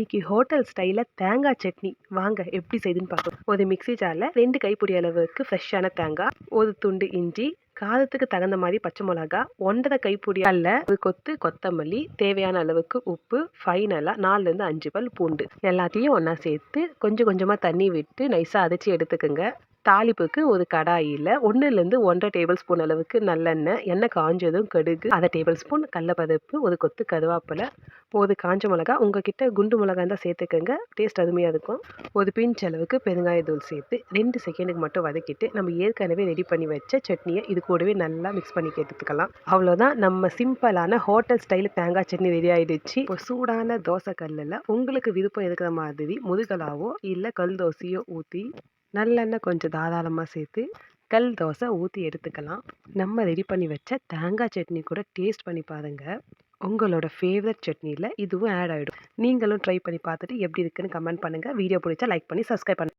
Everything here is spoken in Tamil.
இன்னைக்கு ஹோட்டல் ஸ்டைலில் தேங்காய் சட்னி வாங்க எப்படி செய்யுதுன்னு பார்க்கலாம். ஒரு மிக்ஸி ஜாரில் 2 கைப்பிடி அளவுக்கு ஃப்ரெஷ்ஷான தேங்காய், ஒரு துண்டு இஞ்சி, காரத்துக்கு தகுந்த மாதிரி பச்சை மிளகா, 1.5 கைப்பிடி அல்ல, ஒரு கொத்து கொத்தமல்லி, தேவையான அளவுக்கு உப்பு, ஃபைனலாக 4லேருந்து 5 பல் பூண்டு எல்லாத்தையும் ஒன்றா சேர்த்து கொஞ்சம் கொஞ்சமாக தண்ணி விட்டு நைஸாக அரைச்சி எடுத்துக்கோங்க. தாளிப்புக்கு ஒரு கடாயில் 1லேருந்து 1.5 டேபிள் ஸ்பூன் அளவுக்கு நல்லெண்ணெய், எண்ணெய் காஞ்சதும் கடுகு, 1/2 டேபிள் ஸ்பூன் கடலைப்பருப்பு, ஒரு கொத்து கருவேப்பிலை, ஒரு காஞ்ச மிளகா, உங்ககிட்ட குண்டு மிளகா இருந்தால் சேர்த்துக்கோங்க, டேஸ்ட் அருமையாக இருக்கும். ஒரு பிஞ்ச் அளவுக்கு பெருங்காயத்தூள் சேர்த்து 2 செகண்டுக்கு மட்டும் வதக்கிட்டு நம்ம ஏற்கனவே ரெடி பண்ணி வச்ச சட்னியை இது கூடவே நல்லா மிக்ஸ் பண்ணி எடுத்துக்கலாம். அவ்வளோதான், நம்ம சிம்பிளான ஹோட்டல் ஸ்டைல் தேங்காய் சட்னி ரெடி ஆகிடுச்சு. இப்போ சூடான தோசை கல்லில் உங்களுக்கு விருப்பம் இருக்கிற மாதிரி முருகலாவோ இல்லை கல் தோசையோ ஊற்றி நல்லெண்ணெய் கொஞ்சம் தாராளமாக சேர்த்து கல் தோசை ஊற்றி எடுத்துக்கலாம். நம்ம ரெடி பண்ணி வச்ச தேங்காய் சட்னி கூட டேஸ்ட் பண்ணி பாருங்கள். உங்களோட ஃபேவரட் சட்னியில் இதுவும் ஆட் ஆகிடும். நீங்களும் ட்ரை பண்ணி பார்த்துட்டு எப்படி இருக்குன்னு கமெண்ட் பண்ணுங்கள். வீடியோ பிடிச்சா லைக் பண்ணி சப்ஸ்கிரைப் பண்ணுங்கள்.